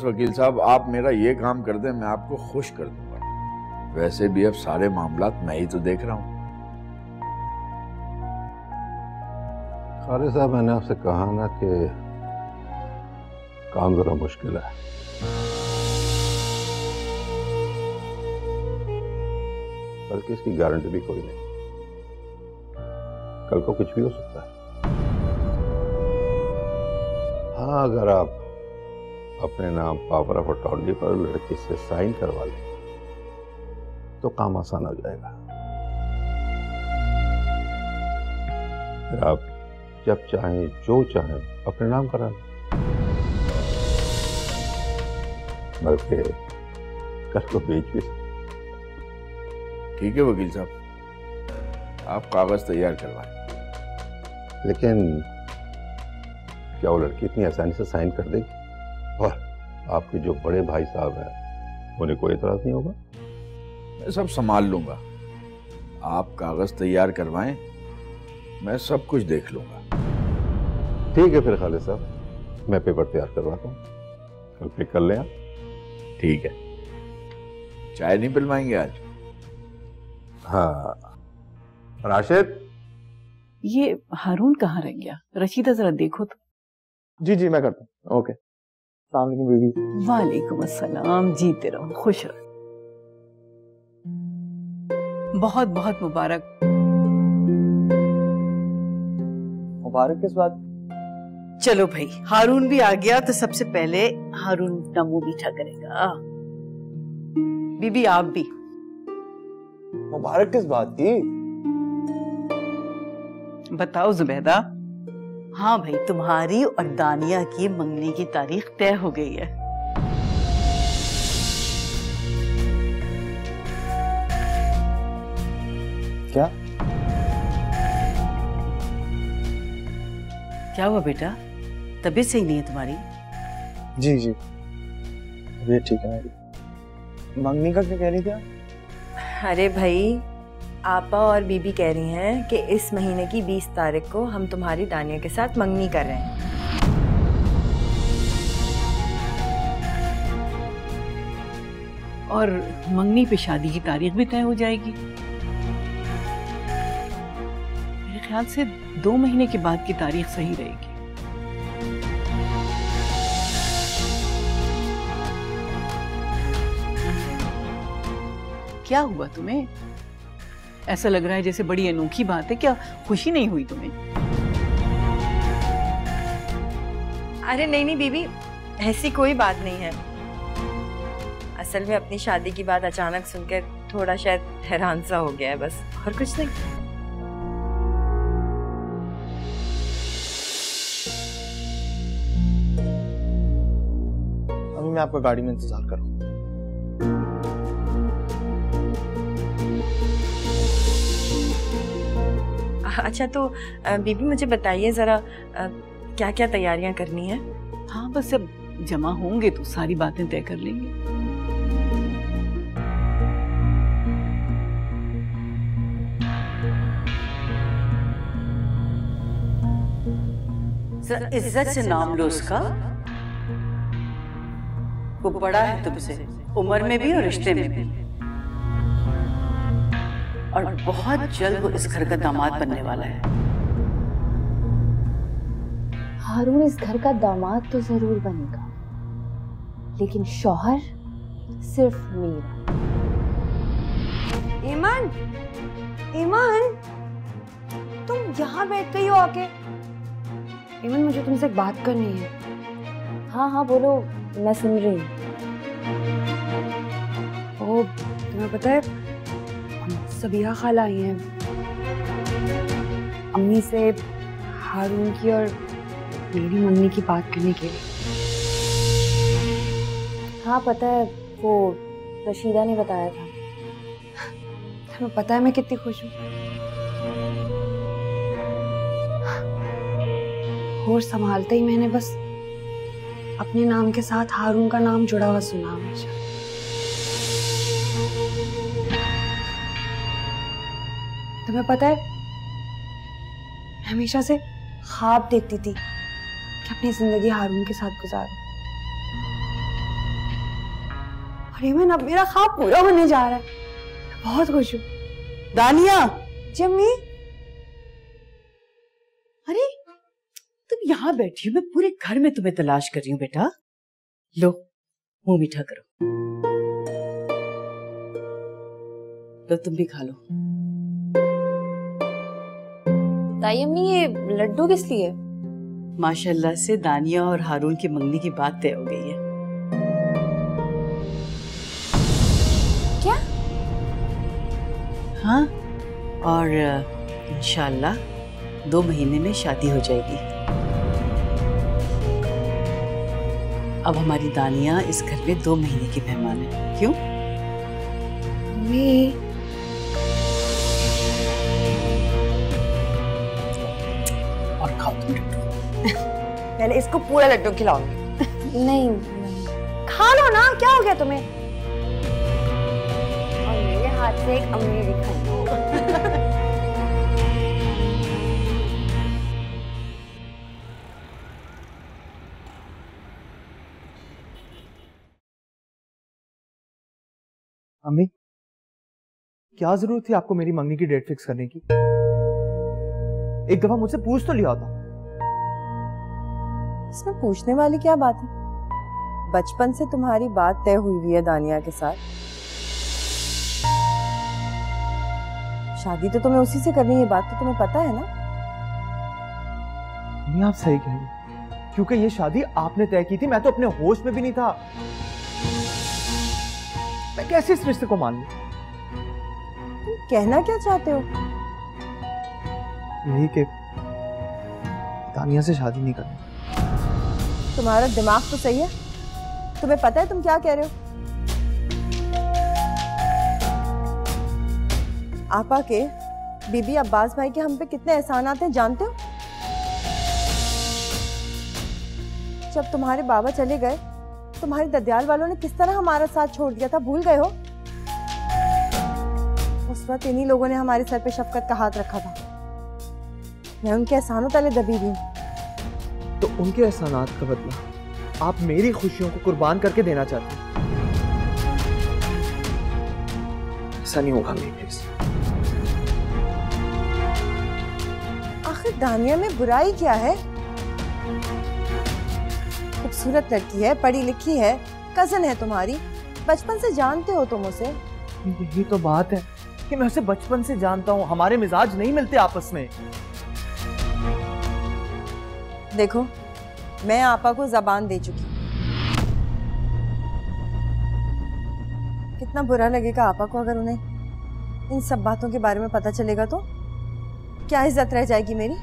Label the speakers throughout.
Speaker 1: वकील साहब आप मेरा ये काम कर दें, मैं आपको खुश कर दूंगा। वैसे भी अब सारे मामलात मैं ही तो देख रहा हूँ।
Speaker 2: खालिद साहब, मैंने आपसे कहा ना कि काम जरा मुश्किल है। बल्कि इसकी गारंटी भी कोई नहीं, कल को कुछ भी हो सकता है। हाँ, अगर आप अपने नाम पावर ऑफ अटॉर्नी पर लड़की से साइन करवा लें तो काम आसान हो जाएगा। फिर आप जब चाहें जो चाहें अपने नाम करा लें, बल्कि कल को बेच भी सकते।
Speaker 1: ठीक है वकील साहब, आप कागज तैयार करवाएं।
Speaker 2: लेकिन क्या वो लड़की इतनी आसानी से साइन कर देगी? और आपके जो बड़े भाई साहब हैं उन्हें कोई एतराज नहीं होगा?
Speaker 1: मैं सब संभाल लूंगा, आप कागज तैयार करवाएं, मैं सब कुछ देख लूंगा।
Speaker 2: ठीक है फिर खालिद साहब, मैं पेपर तैयार करवाता हूँ, कल पिक कर लें आप।
Speaker 1: ठीक है, चाय नहीं पिलवाएंगे आज?
Speaker 2: हाँ राशिद,
Speaker 3: ये हारून कहाँ रह गया? रशीदा जरा देखो तो।
Speaker 4: जी मैं करता हूँ। ओके, अस्सलाम वालेकुम बीबी।
Speaker 3: वालेकुम अस्सलाम, जीते रहो, खुश रहो। बहुत बहुत मुबारक।
Speaker 4: मुबारक किस बात?
Speaker 3: चलो भाई, हारून भी आ गया तो सबसे पहले हारून अपना मुंह मीठा करेगा। बीबी आप भी।
Speaker 4: मुबारक किस बात की?
Speaker 3: बताओ जुबैदा। हाँ भाई, तुम्हारी और दानिया की मंगनी की तारीख तय हो गई है।
Speaker 4: क्या?
Speaker 3: क्या हुआ बेटा, तबीयत सही नहीं है तुम्हारी?
Speaker 4: जी तबीयत ठीक है मेरी। मंगनी का क्या कह रही थी आप?
Speaker 5: अरे भाई, आपा और बीबी कह रही हैं कि इस महीने की 20 तारीख को हम तुम्हारी दानिया के साथ मंगनी कर रहे हैं।
Speaker 3: और मंगनी पे शादी की तारीख भी तय हो जाएगी। मेरे ख्याल से 2 महीने के बाद की तारीख सही रहेगी। क्या हुआ तुम्हें? ऐसा लग रहा है जैसे बड़ी अनोखी बात है। क्या खुशी नहीं हुई तुम्हें?
Speaker 5: अरे नहीं बीबी, ऐसी कोई बात नहीं है। असल में अपनी शादी की बात अचानक सुनकर थोड़ा शायद हैरान सा हो गया है, बस और कुछ नहीं।
Speaker 4: अभी मैं आपका गाड़ी में इंतजार कर रहा हूँ।
Speaker 5: अच्छा तो बीबी मुझे बताइए जरा, क्या क्या तैयारियां करनी है?
Speaker 3: हाँ बस जब जमा होंगे तो सारी बातें तय कर लेंगे। इज्जत से नाम लो उसका। वो बड़ा है तुमसे, उम्र में भी और रिश्ते में भी, और बहुत जल्द वो इस घर का दामाद बनने वाला है।
Speaker 6: हारून इस घर का दामाद तो जरूर बनेगा, लेकिन शौहर सिर्फ मेरा।
Speaker 5: ईमान, ईमान, तुम यहाँ बैठ गई हो आके?
Speaker 6: ईमान, मुझे तुमसे एक बात करनी है। हाँ बोलो, मैं सुन रही हूँ। ओ, तुम्हें पता है सबिया खाला आई हैं अम्मी से हारून की और मेरी मंगनी की बात करने के लिए। हाँ पता है, वो रशीदा ने बताया था। तुम्हें पता है मैं कितनी खुश हूँ। होश संभालते ही मैंने बस अपने नाम के साथ हारून का नाम जुड़ा हुआ सुना हमेशा। तुम्हें पता है, मैं हमेशा से ख्वाब देखती थी कि अपनी जिंदगी हारून के साथ गुजारूं।
Speaker 7: अरे मैं अब मेरा ख्वाब पूरा होने जा रहा है, बहुत खुश हूँ।
Speaker 3: दानिया,
Speaker 7: जम्मी,
Speaker 3: अरे तुम यहाँ बैठी हो, मैं पूरे घर में तुम्हें तलाश कर रही हूँ बेटा। लो मुंह मीठा करो, लो तुम भी खा लो।
Speaker 6: ताई अम्मी ये लड्डू किस लिए?
Speaker 3: माशाल्लाह से दानिया और हारून की मंगनी की बात तय हो गई है।
Speaker 6: क्या?
Speaker 3: हाँ, और इंशाल्लाह 2 महीने में शादी हो जाएगी। अब हमारी दानिया इस घर में 2 महीने की मेहमान है। क्यों?
Speaker 7: मम्मी
Speaker 3: और खाओ तुम लड्डू।
Speaker 7: पहले इसको पूरा लड्डू खिलाऊंगी।
Speaker 6: नहीं,
Speaker 7: खा लो ना, क्या हो गया तुम्हें?
Speaker 6: और मेरे हाथ से एक अम्मी भी खाएंगे।
Speaker 4: अम्मी, क्या जरूरत थी आपको मेरी मंगनी की डेट फिक्स करने की? एक दफा मुझसे पूछ तो लिया था।
Speaker 5: इसमें पूछने वाली क्या बात है? बचपन से तुम्हारी बात तय हुई है दानिया के साथ। शादी तो तुम्हें उसी से करनी है, बात तो तुम्हें पता है ना?
Speaker 4: नहीं, आप सही कह रही हैं, क्योंकि ये शादी आपने तय की थी, मैं तो अपने होश में भी नहीं था। मैं कैसे इस रिश्ते को मान लूं?
Speaker 5: तुम कहना क्या चाहते हो?
Speaker 4: यही कि दानिया से शादी नहीं करनी।
Speaker 5: तुम्हारा दिमाग तो सही है, तुम्हें पता है तुम क्या कह रहे हो? आपा के, बीबी अब्बास भाई के हम पे कितने एहसानात हैं जानते हो? जब तुम्हारे बाबा चले गए, तुम्हारे ददियाल वालों ने किस तरह हमारा साथ छोड़ दिया था, भूल गए हो? उस वक्त इन्हीं लोगों ने हमारे सर पे शफकत का हाथ रखा था। मैं उनके एहसानों तले दबी हुई।
Speaker 4: तो उनके एहसानात का बदला आप मेरी खुशियों को कुर्बान करके देना चाहते हैं? ऐसा नहीं होगा मेरी, प्लीज।
Speaker 5: आखिर दानिया में बुराई क्या है? खूबसूरत लड़की है, पढ़ी लिखी है, कजन है तुम्हारी, बचपन से जानते हो तुम उसे।
Speaker 4: यही तो बात है कि मैं उसे बचपन से जानता हूँ, हमारे मिजाज नहीं मिलते आपस में।
Speaker 5: देखो, मैं आपा को जबान दे चुकी। कितना बुरा लगेगा आपा को अगर उन्हें इन सब बातों के बारे में पता चलेगा तो? क्या इज्जत रह जाएगी मेरी?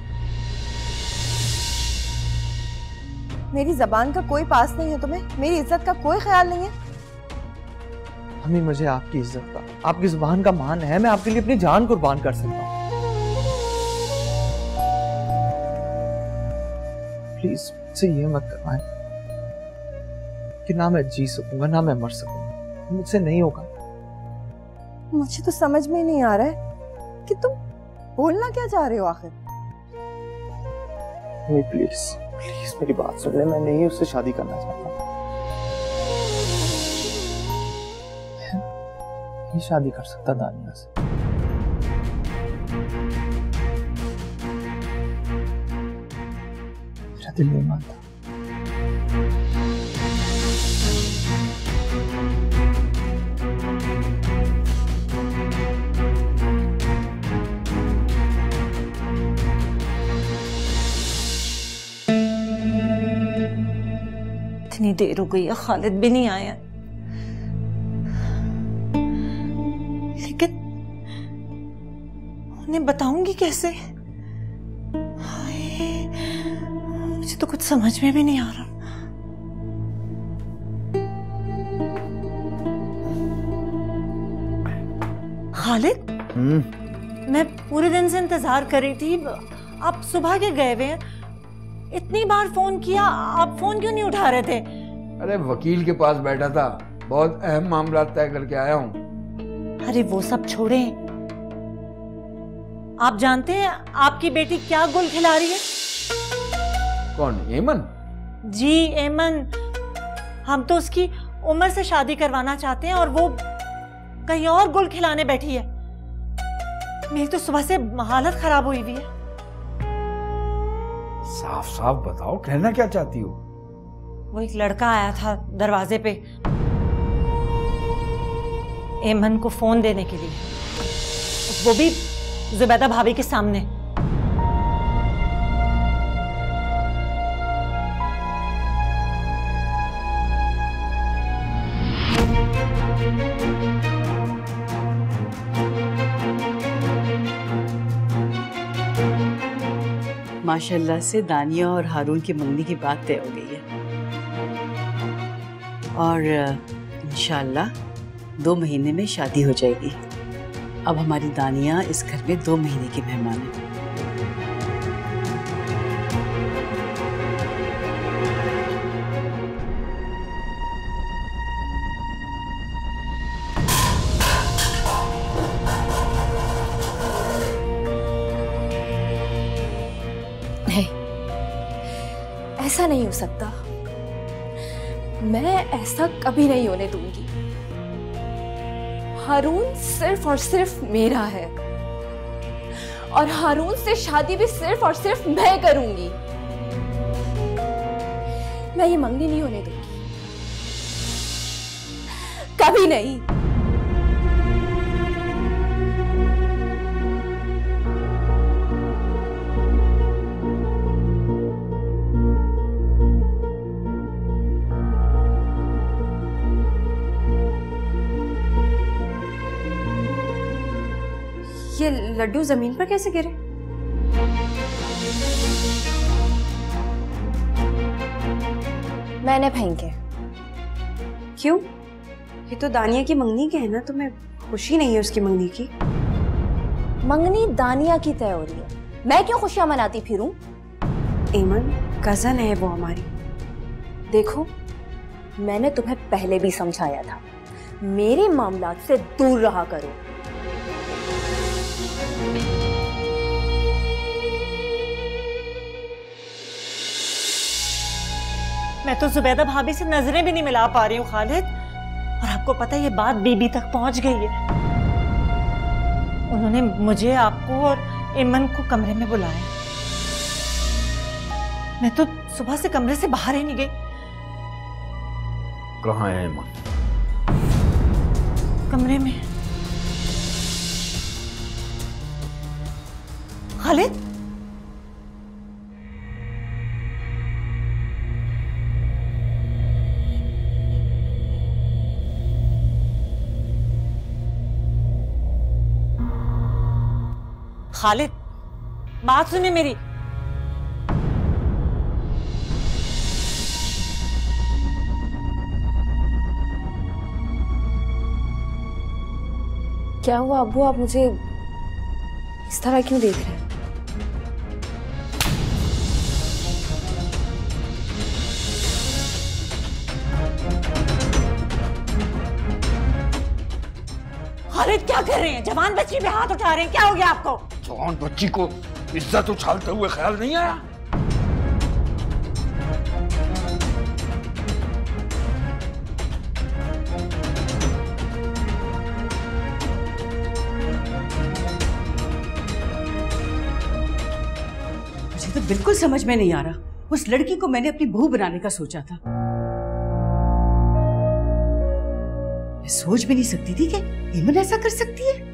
Speaker 5: मेरी जबान का कोई पास नहीं है तुम्हें, मेरी इज्जत का कोई ख्याल नहीं है।
Speaker 4: हमें, मुझे आपकी इज्जत का, आपकी जुबान का मान है, मैं आपके लिए अपनी जान कुर्बान कर सकता हूँ। प्लीज मुझसे ये मत करवाएं कि ना मैं जी सकूंगा ना मैं मर सकूंगा, मुझसे नहीं होगा।
Speaker 5: मुझे तो समझ में नहीं आ रहा है कि तुम बोलना क्या चाह रहे हो आखिर।
Speaker 4: प्लीज प्लीज मेरी बात सुन ले, मैं नहीं उससे शादी करना चाहता। मैं नहीं शादी कर सकता दानिया से। मेरा दिल नहीं मानता।
Speaker 8: इतनी देर हो गई है, खालिद भी नहीं आया, लेकिन उन्हें बताऊंगी कैसे? मुझे तो कुछ समझ में भी नहीं आ रहा। खालिद, मैं पूरे दिन से इंतजार कर रही थी, आप सुबह के गए हुए हैं। इतनी बार फोन किया, आप फोन क्यों नहीं उठा रहे थे?
Speaker 1: अरे वकील के पास बैठा था, बहुत अहम मामला तय करके आया हूँ।
Speaker 8: अरे वो सब छोड़े, आप जानते हैं आपकी बेटी क्या गुल खिला रही है?
Speaker 1: कौन? एमन?
Speaker 8: जी एमन। हम तो उसकी उमर से शादी करवाना चाहते हैं और वो कहीं और गुल खिलाने बैठी है। मेरी तो सुबह से हालत खराब हुई हुई है।
Speaker 1: साफ साफ बताओ, कहना क्या चाहती हो?
Speaker 8: वो एक लड़का आया था दरवाजे पे एमन को फोन देने के लिए, वो भी जुबैदा भाभी के सामने।
Speaker 3: माशाल्लाह से दानिया और हारून की मंगनी की बात तय हो गई है और इंशाल्लाह 2 महीने में शादी हो जाएगी। अब हमारी दानिया इस घर में 2 महीने की मेहमान है।
Speaker 7: ऐसा नहीं हो सकता, मैं ऐसा कभी नहीं होने दूंगी। हारून सिर्फ और सिर्फ मेरा है और हारून से शादी भी सिर्फ और सिर्फ मैं करूंगी। मैं ये मंगनी नहीं होने दूंगी, कभी नहीं।
Speaker 5: ये लड्डू जमीन पर कैसे गिरे?
Speaker 7: मैंने फेंके।
Speaker 5: क्यों? ये तो दानिया की मंगनी के है ना, तुम्हें खुशी नहीं है उसकी मंगनी की?
Speaker 7: मंगनी दानिया की तय हो रही है, मैं क्यों खुशियां मनाती फिरूं?
Speaker 5: एमन कजन है वो हमारी।
Speaker 7: देखो, मैंने तुम्हें पहले भी समझाया था, मेरे मामलात से दूर रहा करो।
Speaker 8: मैं तो जुबैदा भाभी से नजरें भी नहीं मिला पा रही हूँ खालिद, और आपको पता है ये बात बीबी तक पहुंच गई है। उन्होंने मुझे, आपको और एमन को कमरे में बुलाया। मैं तो सुबह से कमरे से बाहर ही नहीं गई।
Speaker 1: कहाँ है एमन?
Speaker 8: कमरे में। खालिद, खालिद, बात सुने मेरी।
Speaker 7: क्या हुआ अब्बू, आप मुझे इस तरह क्यों देख रहे हैं?
Speaker 8: खालिद क्या कर रहे हैं? जवान बच्ची पे हाथ उठा रहे हैं, क्या हो गया आपको?
Speaker 1: जवान बच्ची को इज्जत उछालते हुए ख्याल नहीं आया?
Speaker 3: मुझे तो बिल्कुल समझ में नहीं आ रहा, उस लड़की को मैंने अपनी बहू बनाने का सोचा था। मैं सोच भी नहीं सकती थी कि एमन ऐसा कर सकती है।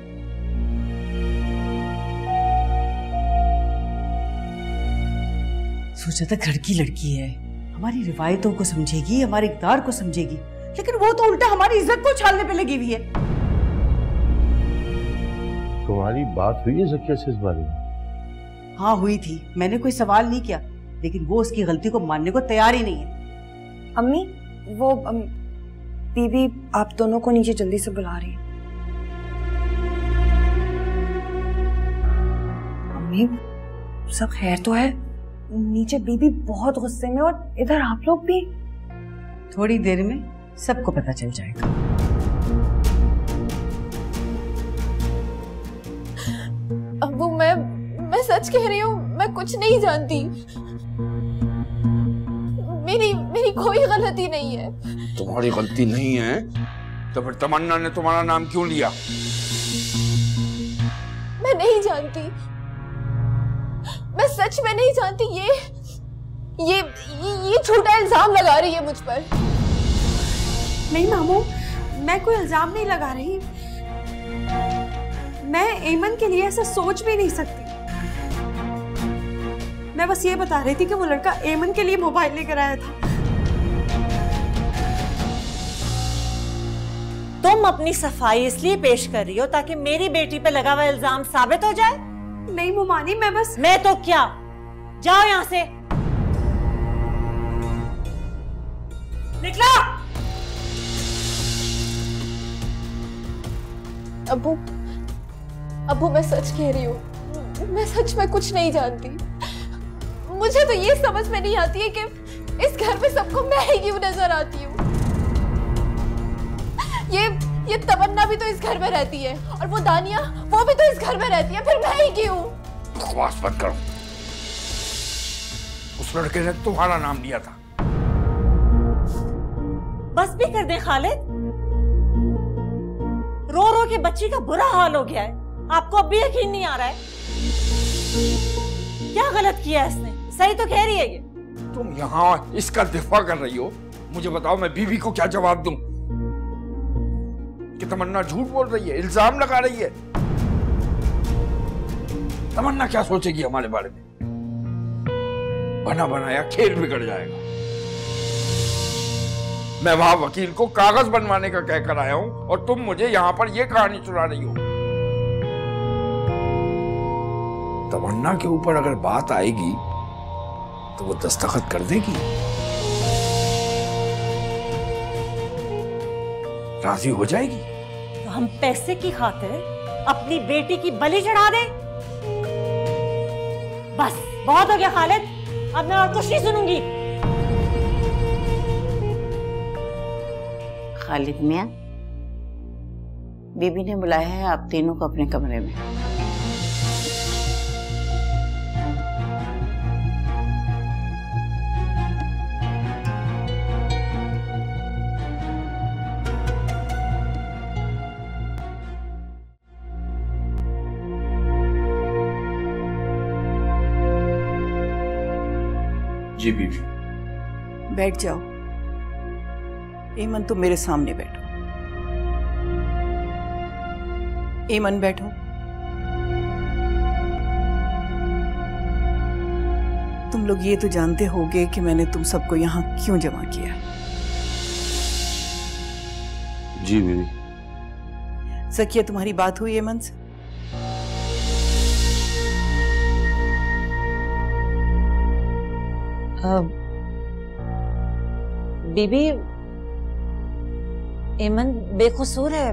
Speaker 3: सोचा था घर की लड़की है, हमारी रिवायतों को समझेगी, हमारे इक़दार को समझेगी, लेकिन वो तो उल्टा हमारी इज्जत को उछालने पे लगी हुई है।
Speaker 2: तुम्हारी बात हुई है ज़किया से इस बारे में?
Speaker 3: हाँ हुई थी, मैंने कोई सवाल नहीं किया, लेकिन वो उसकी गलती को मानने को तैयार ही नहीं है।
Speaker 5: अम्मी, वो बीबी आप दोनों को नीचे जल्दी से बुला रही है। अम्मी, सब खैर तो है? नीचे बीबी बहुत गुस्से में और इधर आप लोग भी।
Speaker 3: थोड़ी देर में सबको पता चल जाएगा।
Speaker 7: अब्बू, मैं सच कह रही हूँ, मैं कुछ नहीं जानती। मेरी कोई गलती नहीं है।
Speaker 1: तुम्हारी गलती नहीं है तो फिर तमन्ना ने तुम्हारा नाम क्यों लिया?
Speaker 6: मैं नहीं जानती, मैं सच में नहीं जानती। ये झूठा इल्जाम लगा रही है मुझ पर।
Speaker 8: नहीं मामू, मैं कोई इल्जाम नहीं लगा रही। मैं एमन के लिए ऐसा सोच भी नहीं सकती। मैं बस ये बता रही थी कि वो लड़का एमन के लिए मोबाइल लेकर आया था। तुम अपनी सफाई इसलिए पेश कर रही हो ताकि मेरी बेटी पे लगा हुआ इल्जाम साबित हो जाए? नहीं मुमानी, मैं तो क्या, जाओ यहां से, निकलो।
Speaker 6: अबू मैं सच कह रही हूँ, मैं सच में कुछ नहीं जानती। मुझे तो ये समझ में नहीं आती है कि इस घर में सबको मैं ही क्यों नजर आती हूँ। ये तमन्ना भी तो इस घर में रहती है और वो दानिया, वो भी तो इस घर में रहती है, फिर मैं ही क्यों?
Speaker 1: बकवास बंद करो। उस लड़के ने तुम्हारा नाम लिया था।
Speaker 8: बस भी कर दे खालिद, रो रो के बच्ची का बुरा हाल हो गया है। आपको अब भी यकीन नहीं आ रहा है? क्या गलत किया है इसने? सही तो कह रही है ये।
Speaker 1: तुम यहाँ इसका दिफा कर रही हो, मुझे बताओ मैं बीवी को क्या जवाब दूं? कि तमन्ना झूठ बोल रही है, इल्जाम लगा रही है। तमन्ना क्या सोचेगी हमारे बारे में? बना बनाया खेल बिगड़ जाएगा। मैं वहां वकील को कागज बनवाने का कहकर आया हूं और तुम मुझे यहां पर यह कहानी सुना रही हो। तमन्ना के ऊपर अगर बात आएगी तो वो दस्तखत कर देगी, राजी हो जाएगी।
Speaker 8: तो हम पैसे की खातिर अपनी बेटी की बलि चढ़ा दें? बस बहुत हो गया खालिद, अब मैं और कुछ नहीं सुनूंगी।
Speaker 3: खालिद मियां, बीबी ने बुलाया है आप तीनों को अपने कमरे में।
Speaker 1: जी बीबी।
Speaker 3: बैठ जाओ। एमन, तुम मेरे सामने बैठो। एमन बैठो। तुम लोग ये तो जानते होगे कि मैंने तुम सबको यहाँ क्यों जमा किया।
Speaker 2: जी बीबी।
Speaker 3: सकिया, तुम्हारी बात हुई एमन से?
Speaker 8: बीबी, एमन बेकसूर है।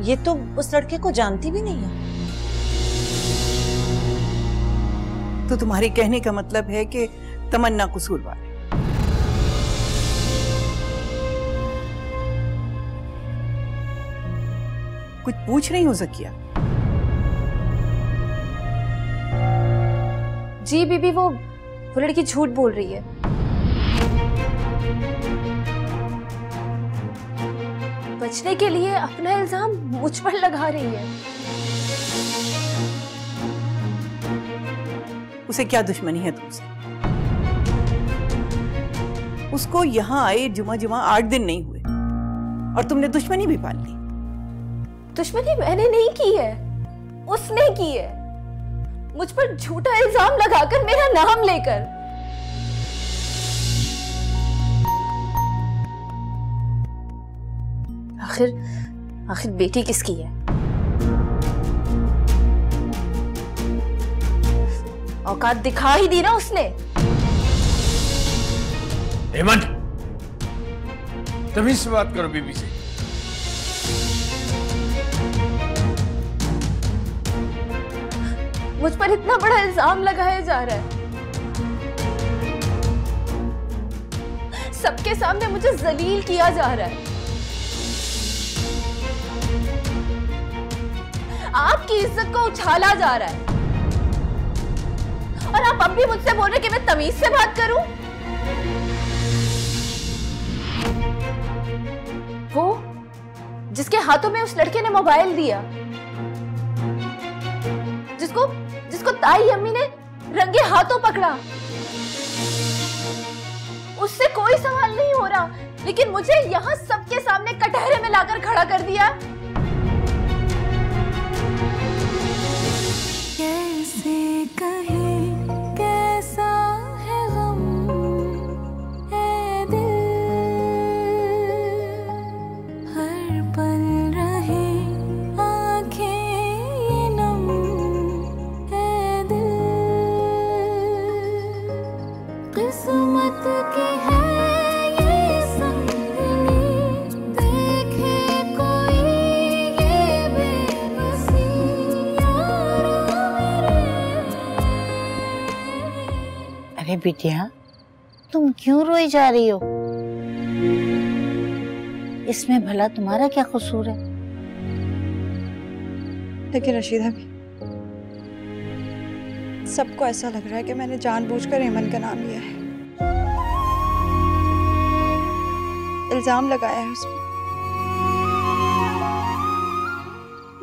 Speaker 8: ये तो उस लड़के को जानती भी नहीं है।
Speaker 3: तो तुम्हारे कहने का मतलब है कि तमन्ना कसूरवार है? कुछ पूछ रही हो सकिया?
Speaker 6: जी बीबी, वो लड़की झूठ बोल रही है। बचने के लिए अपना इल्जाम मुझ पर लगा रही है।
Speaker 3: उसे क्या दुश्मनी है तुमसे? उसको यहाँ आए जुमा 8 दिन नहीं हुए और तुमने दुश्मनी भी पाल ली।
Speaker 6: दुश्मनी मैंने नहीं की है, उसने की है, मुझ पर झूठा इल्जाम लगाकर, मेरा नाम लेकर। आखिर बेटी किसकी है? औकात दिखा ही दी ना उसने।
Speaker 1: हेमंत, तमीज से बात करो बीबी से।
Speaker 6: मुझ पर इतना बड़ा इल्जाम लगाया जा रहा है, सबके सामने मुझे जलील किया जा रहा है। आपकी इज्जत को उछाला जा रहा है और आप अब भी मुझसे बोल रहे कि मैं तमीज से बात करूं? जिसके हाथों में उस लड़के ने मोबाइल दिया, जिसको ताई अम्मी ने रंगे हाथों पकड़ा। उससे कोई सवाल नहीं हो रहा, लेकिन मुझे यहाँ सबके सामने कटहरे में लाकर खड़ा कर दिया।
Speaker 9: कैसे कहे कैसा है गम है दिल, हर पल रहे आंखें नम है दिल, किस्मत की है ये संगनी, देखे कोई ये बेबसी यारा मेरे।
Speaker 10: अरे बिटिया, तुम क्यों रोई जा रही हो? इसमें भला तुम्हारा क्या कसूर है?
Speaker 11: लेकिन रशीदा भी, सबको ऐसा लग रहा है कि मैंने जानबूझकर ऐमन का नाम लिया है, इल्जाम लगाया है उस पर।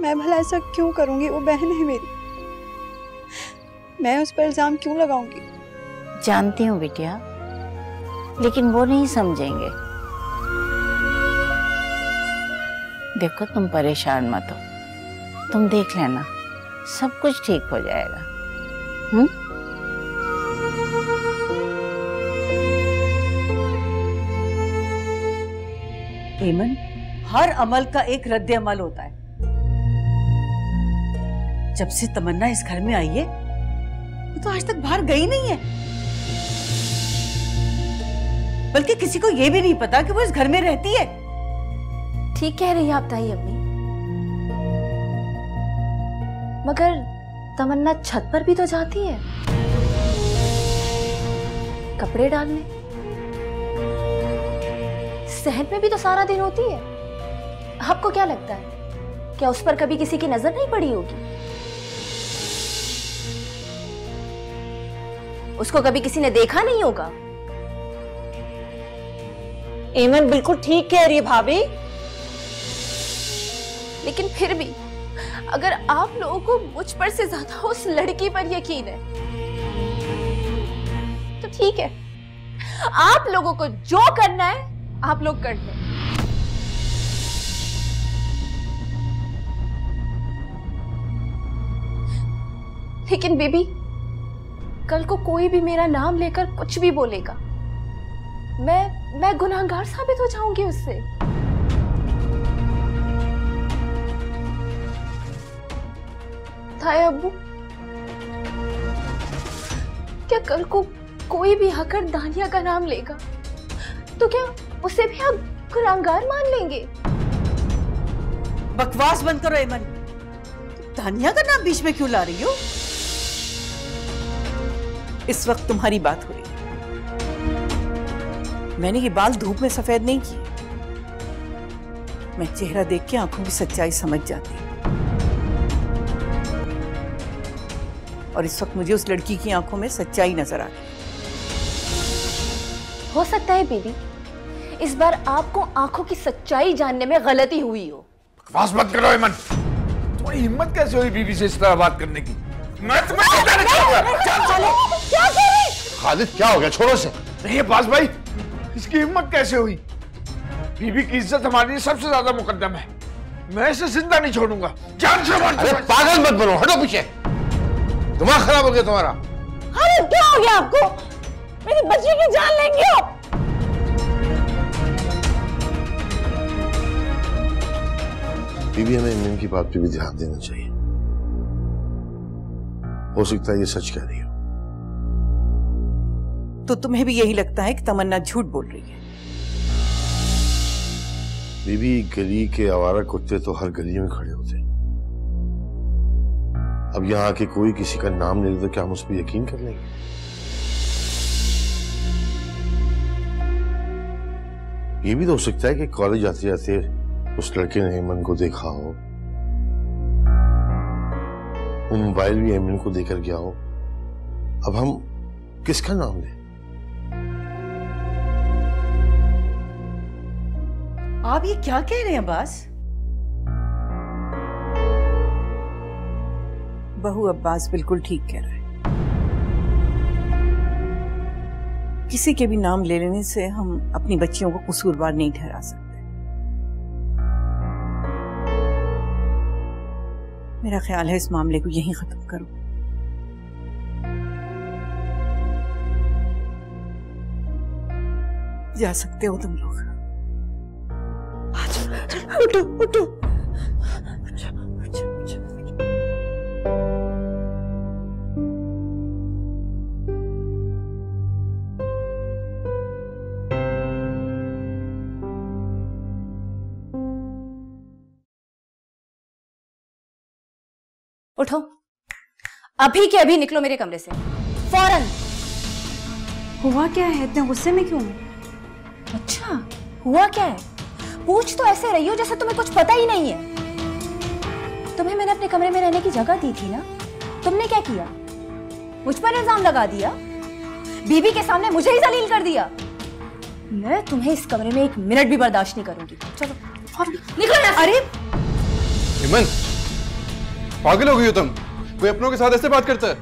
Speaker 11: मैं भला ऐसा क्यों करूंगी? वो बहन है मेरी, मैं उस पर इल्जाम क्यों लगाऊंगी?
Speaker 10: जानती हूँ बिटिया, लेकिन वो नहीं समझेंगे। देखो, तुम परेशान मत हो, तुम देख लेना, सब कुछ ठीक हो जाएगा।
Speaker 3: ऐमन, हर अमल का एक रद्द अमल होता है। जब से तमन्ना इस घर में आई है, वो तो आज तक बाहर गई नहीं है, बल्कि किसी को ये भी नहीं पता कि वो इस घर में रहती है।
Speaker 6: ठीक कह रही है आप ताई अम्मी, मगर तमन्ना छत पर भी तो जाती है कपड़े डालने, सहन में भी तो सारा दिन होती है। आपको क्या लगता है, क्या उस पर कभी किसी की नजर नहीं पड़ी होगी? उसको कभी किसी ने देखा नहीं होगा?
Speaker 8: ऐमन बिल्कुल ठीक कह रही है भाभी,
Speaker 6: लेकिन फिर भी अगर आप लोगों को मुझ पर से ज्यादा उस लड़की पर यकीन है तो ठीक है, आप लोगों को जो करना है आप लोग कर लें। लेकिन बेबी, कल को कोई भी मेरा नाम लेकर कुछ भी बोलेगा, मैं गुनहगार साबित हो जाऊंगी उससे। ताया अब्बू, क्या कल को कोई भी आकर दानिया का नाम लेगा तो क्या उसे भी आप गुनहगार मान लेंगे?
Speaker 3: बकवास बंद करो ऐमन, दानिया का नाम बीच में क्यों ला रही हो?
Speaker 12: इस वक्त तुम्हारी बात हो रही है, मैंने ये बाल धूप में सफेद नहीं किए, मैं चेहरा देख के आंखों की सच्चाई समझ जाती हूँ। और इस वक्त मुझे उस लड़की की आंखों में सच्चाई नजर आ रही।
Speaker 6: हो सकता है बीबी, इस बार आपको आंखों की सच्चाई जानने में गलती हुई हो।
Speaker 1: बकवास मत करो ऐमन, तुम्हारी हिम्मत कैसे हुई बीबी से इस तरह बात करने की? मैं तुम्हें
Speaker 6: क्या कह रहे?
Speaker 2: खालिद, क्या हो गया? छोड़ो से।
Speaker 1: नहीं अब्बास भाई, इसकी हिम्मत कैसे हुई? बीबी की इज्जत हमारे लिए सबसे ज्यादा मुकद्दम है, मैं इसे जिंदा नहीं छोड़ूंगा, जान से मार।
Speaker 2: अरे पागल मत बनो, हटो पीछे, दिमाग खराब हो गया तुम्हारा।
Speaker 8: अरे क्या हो गया आपको? मेरी बच्ची की जान लेंगे आप?
Speaker 2: बीबी, हमें ऐमन की बात पे भी ध्यान देना चाहिए, हो सकता है ये सच कह रही हो।
Speaker 12: तो तुम्हें भी यही लगता है कि तमन्ना झूठ बोल रही है?
Speaker 2: बीबी, गली के आवारा कुत्ते तो हर गली में खड़े होते हैं, अब यहाँ आके कोई किसी का नाम ले ले तो क्या हम उस पर यकीन कर लेंगे? ये भी तो हो सकता है कि कॉलेज जाते जाते उस लड़के ने ऐमन को देखा हो, वो मोबाइल भी ऐमन को देकर गया हो, अब हम किसका नाम लें?
Speaker 3: आप ये क्या कह रहे हैं अब्बास?
Speaker 12: बहू अब्बास बिल्कुल ठीक कह रहा है। किसी के भी नाम ले लेने से हम अपनी बच्चियों को कसूरवार नहीं ठहरा सकते। मेरा ख्याल है इस मामले को यहीं खत्म करो। जा सकते हो तुम लोग।
Speaker 8: उठो उठो।
Speaker 7: उठो, अभी के अभी निकलो मेरे कमरे से, फौरन।
Speaker 11: हुआ क्या है? इतने गुस्से में क्यों?
Speaker 7: अच्छा, हुआ क्या है? पूछ तो ऐसे रही हो जैसे तुम्हें कुछ पता ही नहीं है। तुम्हें मैंने अपने कमरे में रहने की जगह दी थी ना, तुमने क्या किया? मुझ पर इल्जाम लगा दिया, बीबी के सामने मुझे ही जलील कर दिया। मैं तुम्हें इस कमरे में एक मिनट भी बर्दाश्त नहीं करूंगी। चलो निकलो यहाँ से।
Speaker 11: अरे
Speaker 13: इमन, पागल हो गई हो तुम? कोई अपनों के साथ ऐसे बात करता है?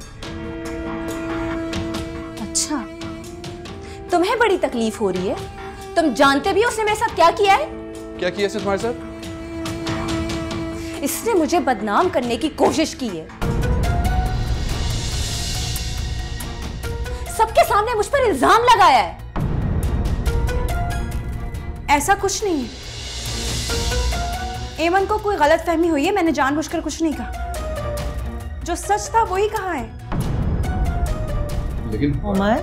Speaker 7: अच्छा, तुम्हें बड़ी तकलीफ हो रही है? तुम जानते भी हो उसने मेरे साथ क्या किया है?
Speaker 13: क्या किया इसने तुम्हारे साथ?
Speaker 7: इसने मुझे बदनाम करने की कोशिश की है। सबके सामने मुझ पर इल्जाम लगाया है।
Speaker 11: ऐसा कुछ नहीं है, एमन को कोई गलतफहमी हुई है, मैंने जानबूझकर कुछ नहीं कहा। जो सच था वही कहा है।
Speaker 13: लेकिन
Speaker 8: उमर,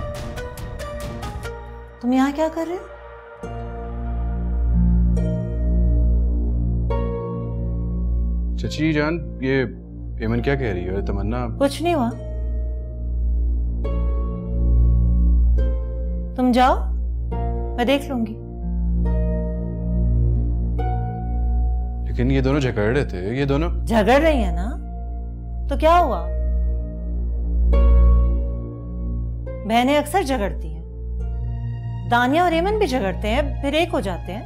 Speaker 8: तुम यहाँ क्या कर रहे हो?
Speaker 13: चची जान, ये एमन क्या कह रही है? तमन्ना
Speaker 8: कुछ नहीं हुआ, तुम जाओ, मैं देख लूंगी।
Speaker 13: लेकिन ये दोनों झगड़ रहे थे, ये दोनों
Speaker 8: झगड़ रही है ना, तो क्या हुआ? बहनें अक्सर झगड़ती हैं, दानिया और एमन भी झगड़ते हैं, फिर एक हो जाते हैं।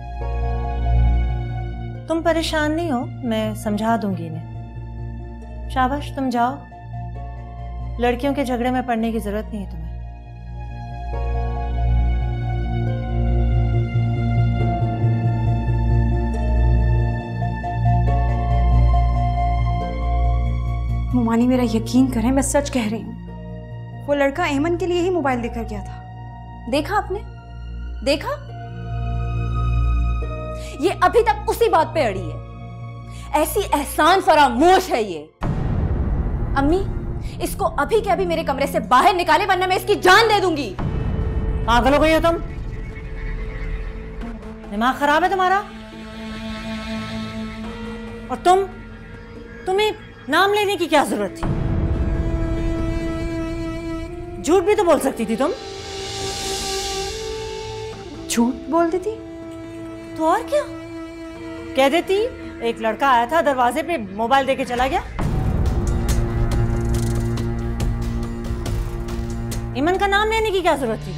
Speaker 8: तुम परेशान नहीं हो, मैं समझा दूंगी इन्हें। शाबाश, तुम जाओ, लड़कियों के झगड़े में पड़ने की जरूरत नहीं है तुम्हें।
Speaker 11: मुमानी, मेरा यकीन करें, मैं सच कह रही हूँ। वो लड़का एमन के लिए ही मोबाइल लेकर गया था।
Speaker 7: देखा आपने? देखा? ये अभी तक उसी बात पे अड़ी है। ऐसी एहसान फरामोश है ये। अम्मी, इसको अभी के अभी मेरे कमरे से बाहर निकाले, वरना मैं इसकी जान दे दूंगी।
Speaker 8: पागल हो गई हो तुम? दिमाग खराब है तुम्हारा? और तुम्हें नाम लेने की क्या जरूरत थी? झूठ भी तो बोल सकती थी तुम।
Speaker 11: झूठ बोल देती
Speaker 8: तो और क्या? कह देती एक लड़का आया था, दरवाजे पे मोबाइल देके चला गया। इमन का नाम लेने की क्या जरूरत थी?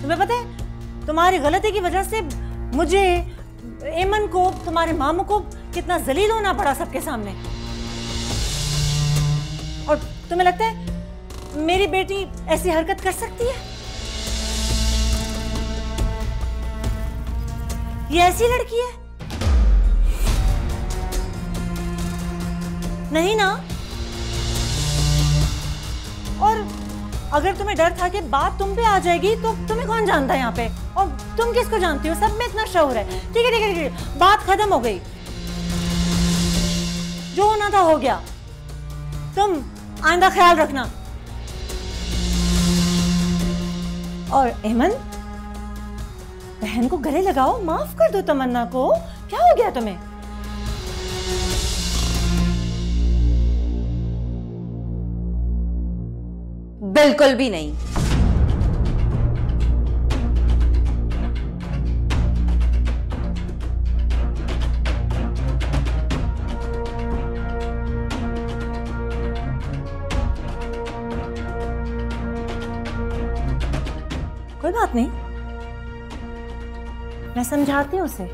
Speaker 8: तुम्हें पता है, तुम्हारी गलती की वजह से मुझे, एमन को, तुम्हारे मामू को कितना जलील होना पड़ा सबके सामने। और तुम्हें लगता है मेरी बेटी ऐसी हरकत कर सकती है? ये ऐसी लड़की है? नहीं ना? और अगर तुम्हें डर था कि बात तुम पे आ जाएगी, तो तुम्हें कौन जानता है यहाँ पे? और तुम किसको जानती हो? सब में इतना शौर है। ठीक है ठीक है ठीक है, बात खत्म हो गई, जो होना था हो गया। तुम आइंदा ख्याल रखना। और एमन, बहन को गले लगाओ, माफ कर दो तमन्ना को। क्या हो गया तुम्हें?
Speaker 7: बिल्कुल भी नहीं।
Speaker 8: कोई बात नहीं, मैं समझाती हूँ उसे।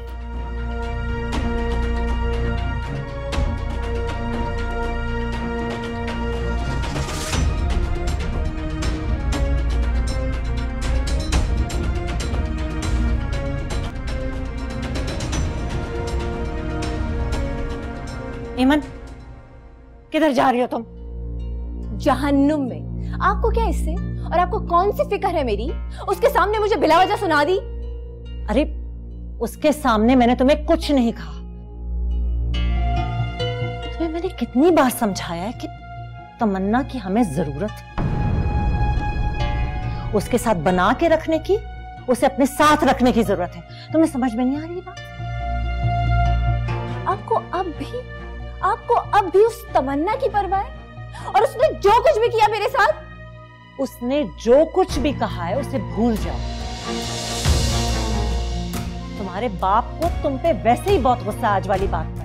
Speaker 8: ईमन, किधर जा रही हो तुम?
Speaker 7: जहन्नुम में। आपको क्या इससे? और आपको कौन सी फिक्र है मेरी? उसके सामने मुझे बिलावजह सुना दी।
Speaker 8: अरे उसके सामने मैंने तुम्हें कुछ नहीं कहा। तुम्हें मैंने कितनी बार समझाया है कि तमन्ना की हमें जरूरत है, उसके साथ बना के रखने की, उसे अपने साथ रखने की जरूरत है। तुम्हें समझ में नहीं आ रही बात?
Speaker 7: आपको अब भी उस तमन्ना की परवाह है? और उसने जो कुछ भी किया मेरे साथ,
Speaker 8: उसने जो कुछ भी कहा है उसे भूल जाओ। तुम्हारे बाप को तुम पे वैसे ही बहुत गुस्सा आज वाली बात पर।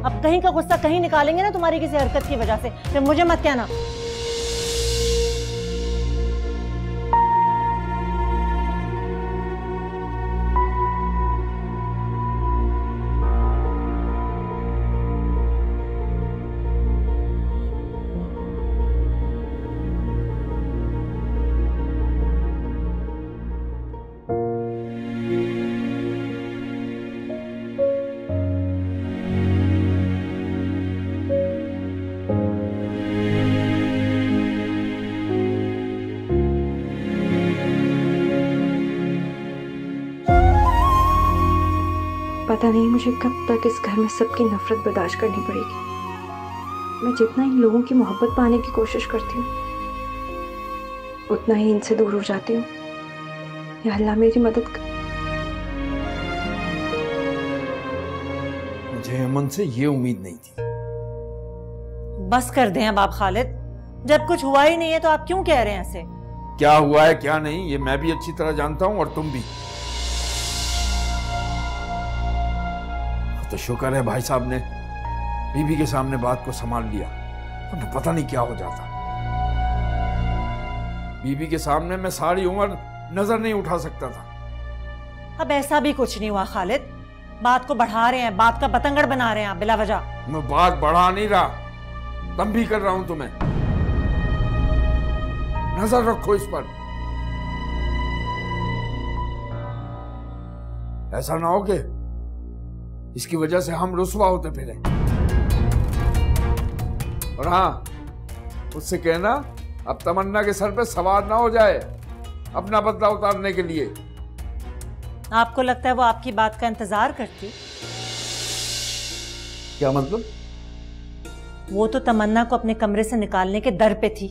Speaker 8: अब कहीं का गुस्सा कहीं निकालेंगे ना तुम्हारी किसी हरकत की वजह से, फिर मुझे मत कहना।
Speaker 11: पता नहीं मुझे कब तक इस घर में सबकी नफरत बर्दाश्त करनी पड़ेगी। मैं जितना इन लोगों की मोहब्बत पाने की कोशिश करती हूँ, उतना ही इनसे दूर हो जाती हूँ। या अल्लाह मेरी मदद कर।
Speaker 1: मुझे अमन से ये उम्मीद नहीं थी।
Speaker 8: बस कर दें अब आप खालिद, जब कुछ हुआ ही नहीं है तो आप क्यों कह रहे हैं ऐसे?
Speaker 1: क्या हुआ है क्या नहीं ये मैं भी अच्छी तरह जानता हूं और तुम भी। तो शुक्र है भाई साहब ने बीबी के सामने बात को संभाल लिया, तो पता नहीं क्या हो जाता। बीबी के सामने मैं सारी उम्र नजर नहीं उठा सकता था।
Speaker 8: अब ऐसा भी कुछ नहीं हुआ खालिद, बात को बढ़ा रहे हैं, बात का बतंगड़ बना रहे हैं आप बिला वजह।
Speaker 1: मैं बात बढ़ा नहीं रहा, तम भी कर रहा हूं तुम्हें। नजर रखो इस पर, ऐसा ना हो कि इसकी वजह से हम रुसवा होते फिरे। और हाँ, उससे कहना अब तमन्ना के सर पे सवार ना हो जाए अपना बदला उतारने के लिए।
Speaker 8: आपको लगता है वो आपकी बात का इंतजार करती?
Speaker 1: क्या मतलब?
Speaker 8: वो तो तमन्ना को अपने कमरे से निकालने के दर पे थी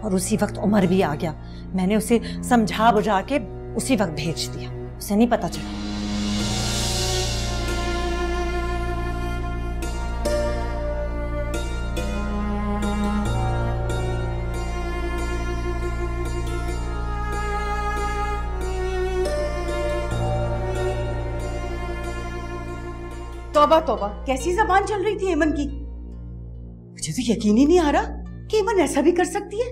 Speaker 8: और उसी वक्त उमर भी आ गया। मैंने उसे समझा बुझा के उसी वक्त भेज दिया, उसे नहीं पता चला।
Speaker 3: तौबा तौबा, कैसी जबान चल रही थी एमन की। मुझे तो यकीन ही नहीं आ रहा कि एमन ऐसा भी कर सकती है।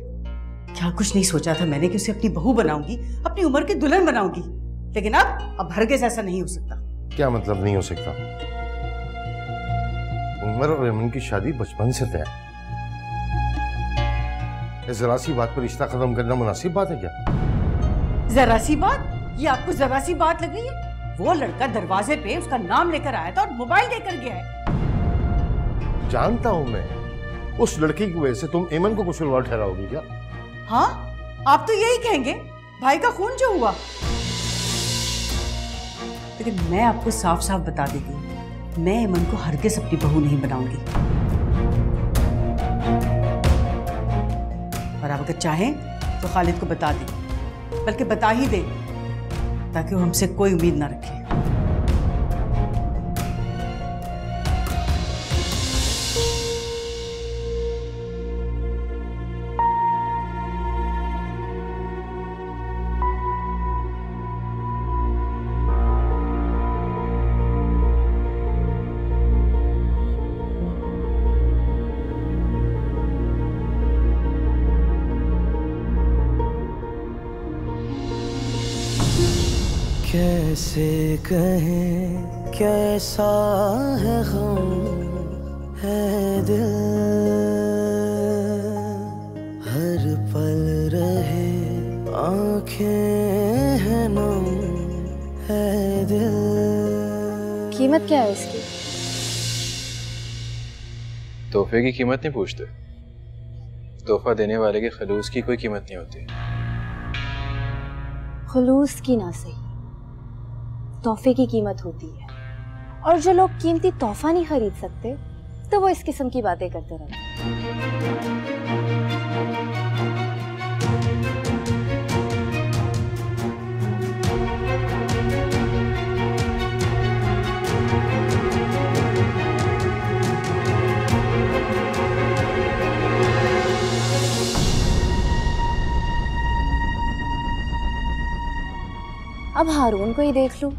Speaker 3: क्या कुछ नहीं सोचा था मैंने कि उसे अपनी बहू बनाऊंगी, अपनी उम्र की दुल्हन बनाऊंगी, लेकिन अब हरगिज़ ऐसा नहीं हो सकता।
Speaker 2: क्या मतलब नहीं हो सकता? उमर और एमन की शादी बचपन से तय है। जरा सी बात पर रिश्ता खत्म करना मुनासिब बात है क्या?
Speaker 3: जरा सी बात? ये आपको जरा सी बात लग रही है? वो लड़का दरवाजे पे उसका नाम लेकर आया था और मोबाइल देकर गया है।
Speaker 2: जानता हूं मैं, उस लड़की की वजह से तुम एमन को कसूरवार ठहराओगी क्या?
Speaker 3: हाँ, आप तो यही कहेंगे, भाई का खून जो हुआ। लेकिन मैं आपको साफ साफ बता देती हूँ, मैं एमन को हरगिज़ अपनी बहू नहीं बनाऊंगी। और आप अगर चाहें तो खालिद को बता दें, बल्कि बता ही दें, ताकि वो हमसे कोई उम्मीद ना रखे।
Speaker 14: कैसे कहें कैसा है गम है दिल, हर पल रहे आंखें हैं नम है दिल।
Speaker 7: कीमत क्या है इसकी?
Speaker 13: तोहफे की कीमत नहीं पूछते। तोहफा देने वाले के खलूस की कोई कीमत नहीं होती।
Speaker 7: खुलूस की ना सही, तोहफे की कीमत होती है। और जो लोग कीमती तोहफा नहीं खरीद सकते तो वो इस किस्म की बातें करते रहते हैं। अब हारून को ही देख लूं,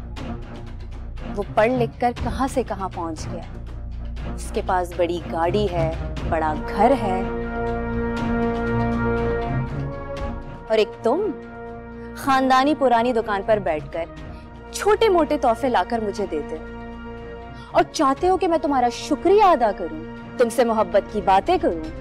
Speaker 7: वो पढ़ लिख कर कहां से कहां पहुंच गया। उसके पास बड़ी गाड़ी है, बड़ा घर है, और एक तुम खानदानी पुरानी दुकान पर बैठकर छोटे मोटे तोहफे लाकर मुझे देते हो और चाहते हो कि मैं तुम्हारा शुक्रिया अदा करूं, तुमसे मोहब्बत की बातें करूं।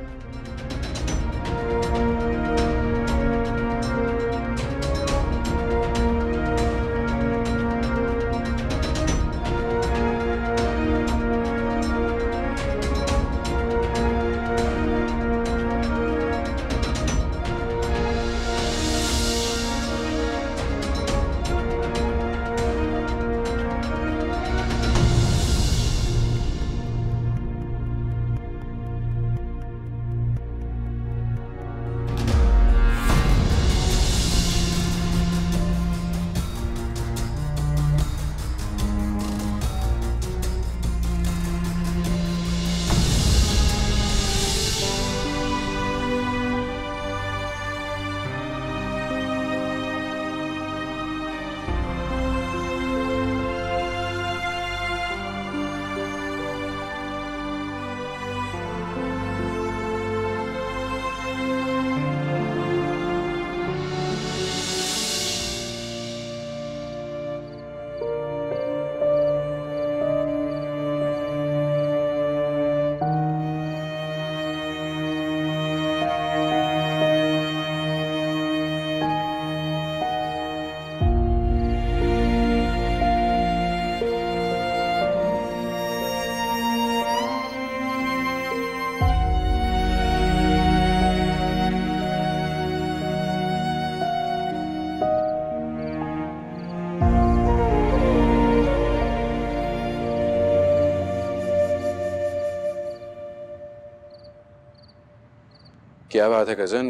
Speaker 13: क्या बात है कजन,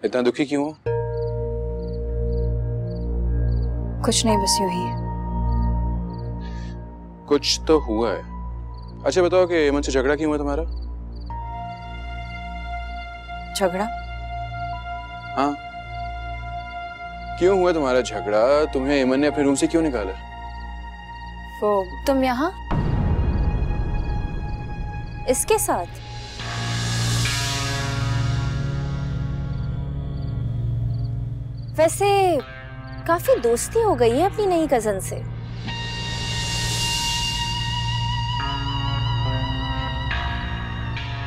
Speaker 13: इतना दुखी क्यों हो?
Speaker 7: कुछ नहीं, बस यूं ही।
Speaker 13: कुछ तो हुआ है। अच्छा बताओ कि एमन से झगड़ा क्यों हुआ तुम्हारा?
Speaker 7: झगड़ा?
Speaker 13: हाँ, क्यों हुआ तुम्हारा झगड़ा? तुम्हें एमन ने अपने रूम से क्यों निकाला?
Speaker 7: वो तुम यहाँ इसके साथ? वैसे काफी दोस्ती हो गई है अपनी नई कजन से।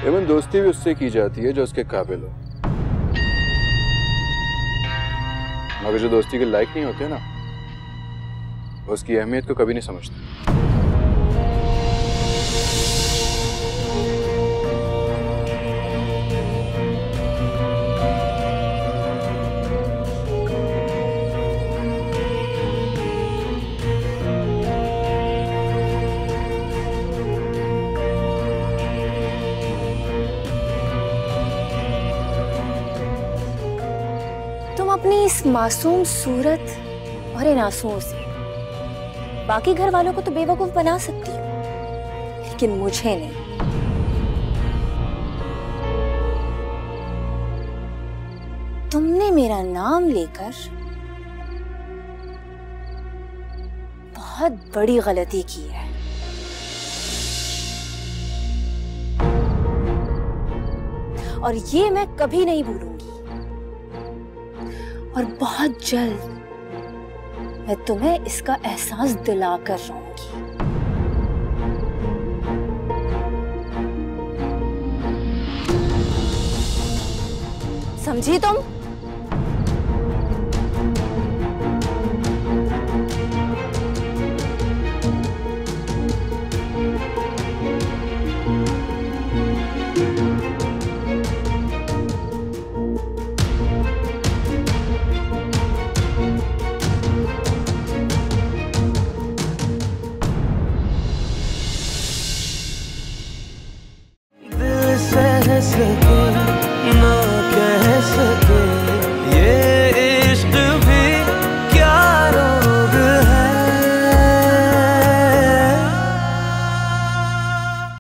Speaker 13: एमन दोस्ती भी उससे की जाती है जो उसके काबिल हो, मगर जो दोस्ती के लायक नहीं होते ना, उसकी अहमियत को कभी नहीं समझते।
Speaker 7: अपनी इस मासूम सूरत और इन आंसुओं से बाकी घर वालों को तो बेवकूफ बना सकती हूँ, लेकिन मुझे नहीं। तुमने मेरा नाम लेकर बहुत बड़ी गलती की है। और ये मैं कभी नहीं भूलूंगी, और बहुत जल्द मैं तुम्हें इसका एहसास दिला कर रहूंगी। समझी तुम?